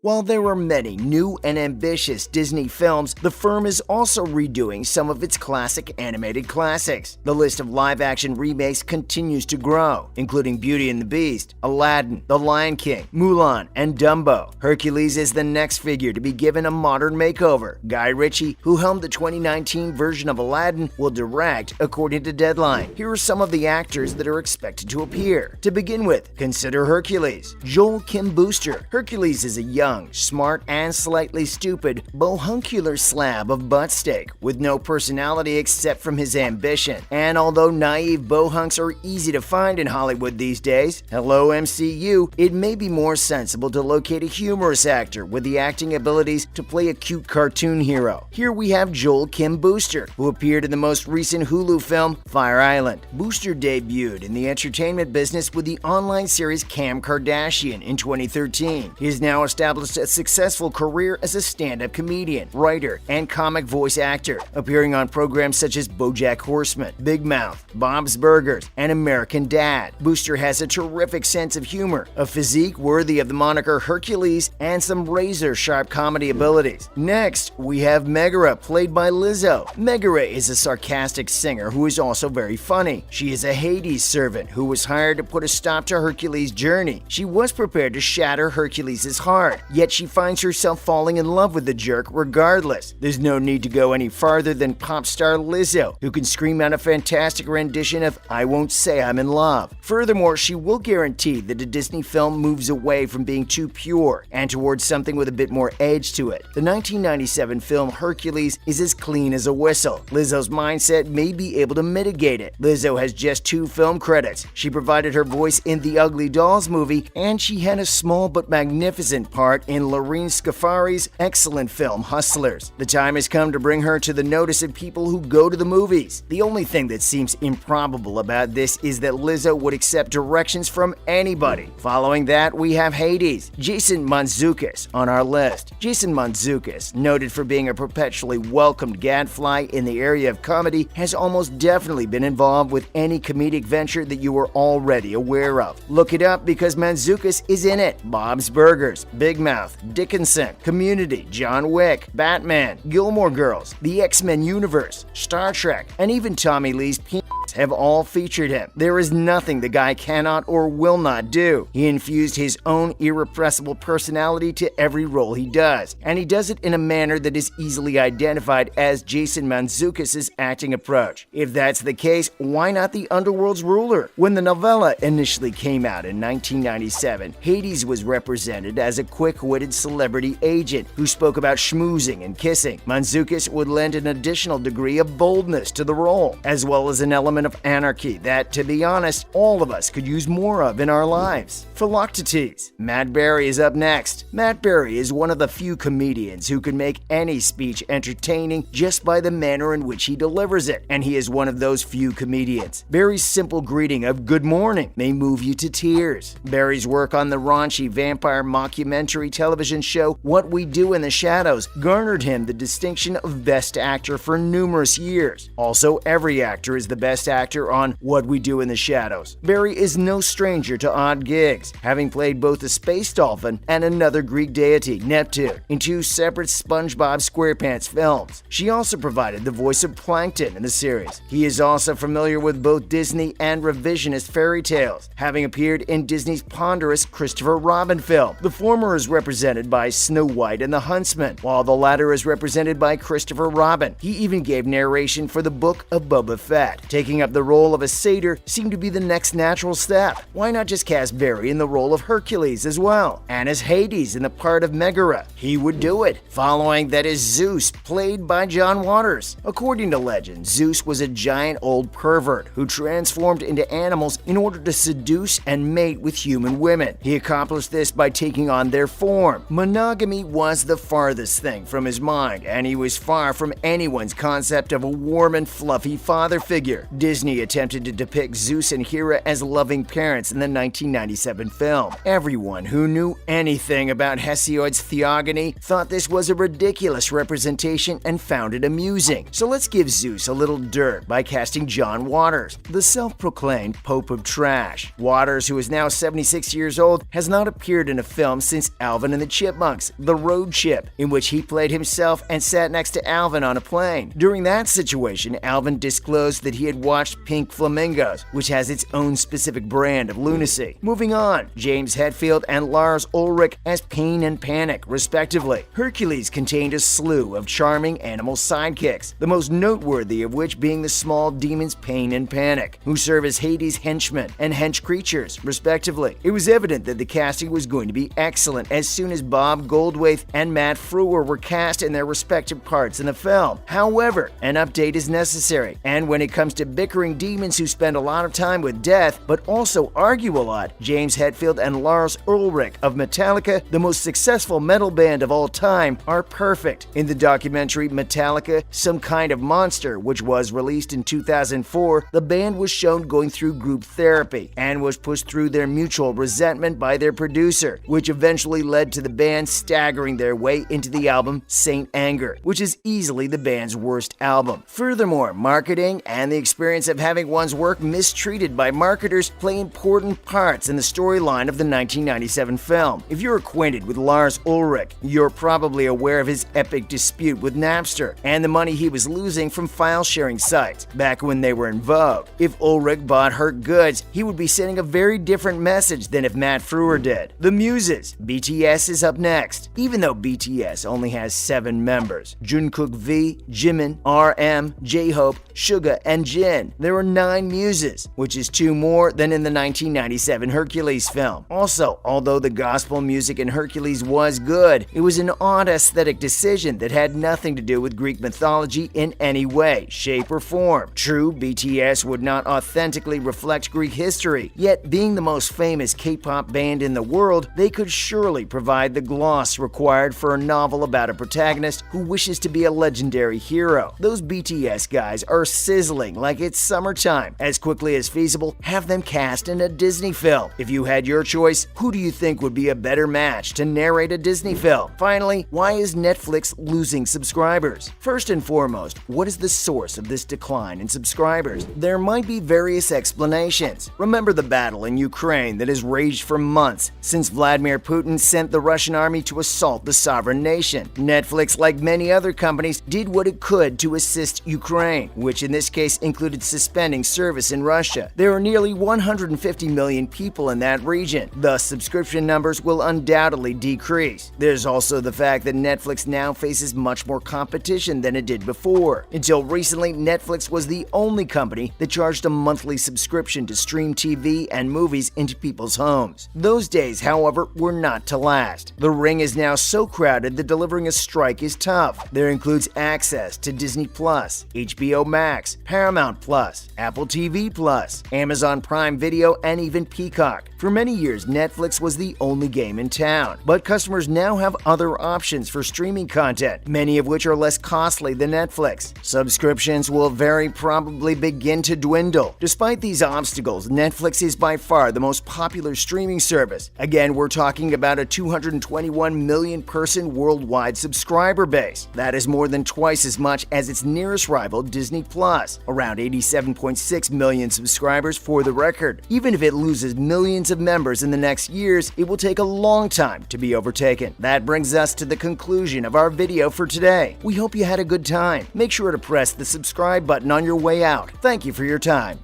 While there are many new and ambitious Disney films, the firm is also redoing some of its classic animated classics. The list of live-action remakes continues to grow, including Beauty and the Beast, Aladdin, The Lion King, Mulan, and Dumbo. Hercules is the next figure to be given a modern makeover. Guy Ritchie, who helmed the 2019 version of Aladdin, will direct, according to Deadline. Here are some of the actors that are expected to appear. To begin with, consider Hercules. Joel Kim Booster. Hercules is a young, smart, and slightly stupid, bohuncular slab of butt steak with no personality except from his ambition. And although naive bohunks are easy to find in Hollywood these days, hello MCU, it may be more sensible to locate a humorous actor with the acting abilities to play a cute cartoon hero. Here we have Joel Kim Booster, who appeared in the most recent Hulu film, Fire Island. Booster debuted in the entertainment business with the online series Cam Kardashian in 2013. He is now established a successful career as a stand-up comedian, writer, and comic voice actor, appearing on programs such as BoJack Horseman, Big Mouth, Bob's Burgers, and American Dad. Booster has a terrific sense of humor, a physique worthy of the moniker Hercules, and some razor-sharp comedy abilities. Next, we have Megara, played by Lizzo. Megara is a sarcastic singer who is also very funny. She is a Hades servant who was hired to put a stop to Hercules' journey. She was prepared to shatter Hercules' heart, yet she finds herself falling in love with the jerk regardless. There's no need to go any farther than pop star Lizzo, who can scream out a fantastic rendition of I Won't Say I'm in Love. Furthermore, she will guarantee that a Disney film moves away from being too pure and towards something with a bit more edge to it. The 1997 film Hercules is as clean as a whistle. Lizzo's mindset may be able to mitigate it. Lizzo has just 2 film credits. She provided her voice in the Ugly Dolls movie, and she had a small but magnificent part in Lorene Scaffari's excellent film Hustlers. The time has come to bring her to the notice of people who go to the movies. The only thing that seems improbable about this is that Lizzo would accept directions from anybody. Following that, we have Hades, Jason Mantzoukas on our list. Jason Mantzoukas, noted for being a perpetually welcomed gadfly in the area of comedy, has almost definitely been involved with any comedic venture that you are already aware of. Look it up because Mantzoukas is in it. Bob's Burgers, Big Mouth, Dickinson, Community, John Wick, Batman, Gilmore Girls, the X-Men universe, Star Trek, and even Tommy Lee's penis have all featured him. There is nothing the guy cannot or will not do. He infused his own irrepressible personality to every role he does, and he does it in a manner that is easily identified as Jason Mantzoukas' acting approach. If that's the case, why not the underworld's ruler? When the novella initially came out in 1997, Hades was represented as a quick-witted celebrity agent who spoke about schmoozing and kissing. Mantzoukas would lend an additional degree of boldness to the role, as well as an element of anarchy that, to be honest, all of us could use more of in our lives. Philoctetes. Matt Berry is up next. Matt Berry is one of the few comedians who can make any speech entertaining just by the manner in which he delivers it, and he is one of those few comedians. Berry's simple greeting of good morning may move you to tears. Berry's work on the raunchy vampire mockumentary television show What We Do in the Shadows garnered him the distinction of Best Actor for numerous years. Also, every actor is the best actor on What We Do in the Shadows. Berry is no stranger to odd gigs, having played both a space dolphin and another Greek deity, Neptune, in 2 separate SpongeBob SquarePants films. She also provided the voice of Plankton in the series. He is also familiar with both Disney and revisionist fairy tales, having appeared in Disney's ponderous Christopher Robin film. The former is represented by Snow White and the Huntsman, while the latter is represented by Christopher Robin. He even gave narration for the Book of Boba Fett. Taking up the role of a satyr seemed to be the next natural step. Why not just cast Berry in the role of Hercules as well, and as Hades in the part of Megara? He would do it. Following that is Zeus, played by John Waters. According to legend, Zeus was a giant old pervert who transformed into animals in order to seduce and mate with human women. He accomplished this by taking on their form. Monogamy was the farthest thing from his mind, and he was far from anyone's concept of a warm and fluffy father figure. Disney attempted to depict Zeus and Hera as loving parents in the 1997 film. Everyone who knew anything about Hesiod's theogony, thought this was a ridiculous representation and found it amusing. So let's give Zeus a little dirt by casting John Waters, the self-proclaimed Pope of Trash. Waters, who is now 76 years old, has not appeared in a film since Alvin and the Chipmunks, The Road Chip, in which he played himself and sat next to Alvin on a plane. During that situation, Alvin disclosed that he had watched Pink Flamingos, which has its own specific brand of lunacy. Moving on, James Hetfield and Lars Ulrich as Pain and Panic, respectively. Hercules contained a slew of charming animal sidekicks, the most noteworthy of which being the small demons Pain and Panic, who serve as Hades' henchmen and hench creatures, respectively. It was evident that the casting was going to be excellent as soon as Bob Goldthwait and Matt Frewer were cast in their respective parts in the film. However, an update is necessary, and when it comes to bickering demons who spend a lot of time with death but also argue a lot, James Hetfield and Lars Ulrich of Metallica, the most successful metal band of all time, are perfect. In the documentary Metallica, Some Kind of Monster, which was released in 2004, the band was shown going through group therapy and was pushed through their mutual resentment by their producer, which eventually led to the band staggering their way into the album Saint Anger, which is easily the band's worst album. Furthermore, marketing and the experience of having one's work mistreated by marketers play important parts in the storyline of the 1997 film. If you're acquainted with Lars Ulrich, you're probably aware of his epic dispute with Napster and the money he was losing from file-sharing sites back when they were in vogue. If Ulrich bought hurt goods, he would be sending a very different message than if Matt Frewer did. The Muses. BTS is up next. Even though BTS only has 7 members, Jungkook V, Jimin, RM, J-Hope, Suga, and Jin, there are 9 Muses, which is 2 more than in the 1997 Hercules film. Also, although the gospel music in Hercules was good, it was an odd aesthetic decision that had nothing to do with Greek mythology in any way, shape, or form. True, BTS would not authentically reflect Greek history, yet being the most famous K-pop band in the world, they could surely provide the gloss required for a novel about a protagonist who wishes to be a legendary hero. Those BTS guys are sizzling like it's summertime. As quickly as feasible, have them cast in a Disney film. If you had your choice, who do you think would be a better match to narrate a Disney film? Finally, why is Netflix losing subscribers? First and foremost, what is the source of this decline in subscribers? There might be various explanations. Remember the battle in Ukraine that has raged for months since Vladimir Putin sent the Russian army to assault the sovereign nation. Netflix, like many other companies, did what it could to assist Ukraine, which in this case included suspending service in Russia. There are nearly 150 million people in that region, thus subscription numbers will undoubtedly decrease. There's also the fact that Netflix now faces much more competition than it did before. Until recently, Netflix was the only company that charged a monthly subscription to stream TV and movies into people's homes. Those days, however, were not to last. The ring is now so crowded that delivering a strike is tough. There includes access to Disney+, HBO Max, Paramount+, Apple TV+, Amazon Prime Video, and even Peacock. For many years, Netflix was the only game in town, but customers now have other options for streaming content, many of which are less costly than Netflix. Subscriptions will very probably begin to dwindle. Despite these obstacles, Netflix is by far the most popular streaming service. Again, we're talking about a 221 million person worldwide subscriber base. That is more than twice as much as its nearest rival, Disney+, around 87.6 million subscribers for the record. Even if it loses millions of members in the next years, it will take a long time to be overtaken. That brings us to the conclusion of our video for today. We hope you had a good time. Make sure to press the subscribe button on your way out. Thank you for your time.